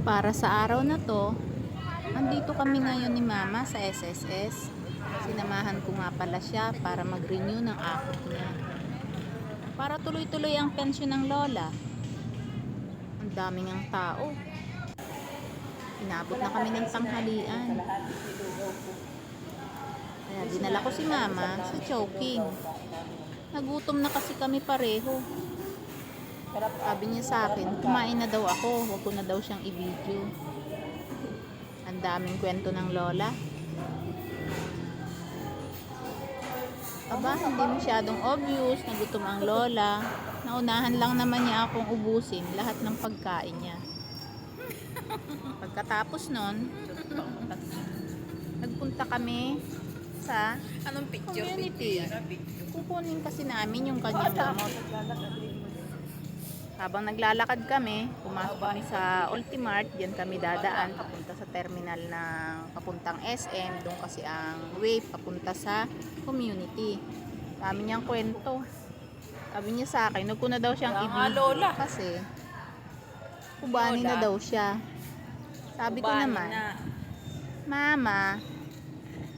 Para sa araw na to, andito kami ngayon ni Mama sa SSS. Sinamahan ko nga pala siya para mag-renew ng akot niya. Para tuloy-tuloy ang pensyon ng lola. Ang daming ang tao. Inabot na kami ng tanghalian. Kaya dinala ko si Mama sa Chowking. Nagutom na kasi kami pareho. Sabi niya sa akin, kumain na daw ako, huwag ko na daw siyang i-video. Ang daming kwento ng lola. Aba, hindi masyadong obvious na gutom ang lola. Naunahan lang naman niya akong ubusin lahat ng pagkain niya. Pagkatapos nun, nagpunta kami sa community. Kukunin kasi namin yung kanyang gamot. Habang naglalakad kami, pumasok kami sa Ultimart, diyan kami dadaan papunta sa terminal ng papuntang SM, doon kasi ang way papunta sa community. Dami niyang kwento. Sabi niya sa akin, huwag ko na daw siyang i-video kasi ubani na daw siya. Sabi ko naman, Mama,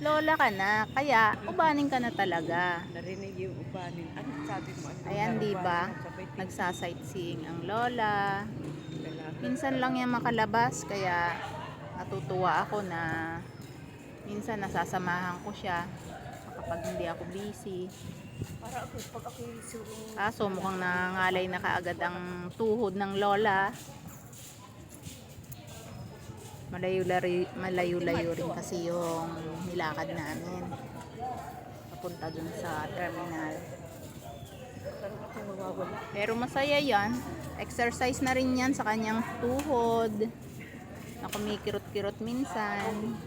lola ka na, kaya ubanin ka na talaga. Narinig yung ubanin. Ano sabi mo? Ayan, diba? Nagsa-sightseeing ang lola. Minsan lang yan makalabas, kaya natutuwa ako na minsan nasasamahan ko siya kapag hindi ako busy. Para ako, pag ako yung surong... Kaso mukhang nangangalay na kaagad ang tuhod ng lola. Malayo-layo rin kasi yung nilakad namin papunta dun sa terminal. Pero masaya yan. Exercise na rin yan sa kanyang tuhod na kumikirot-kirot minsan.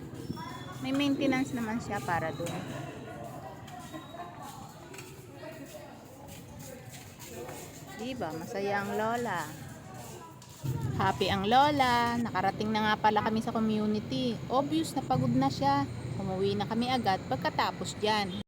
May maintenance naman siya para dun. Diba? Masaya ang lola. Happy ang lola. Nakarating na nga pala kami sa community. Obvious na pagod na siya. Umuwi na kami agad pagkatapos dyan.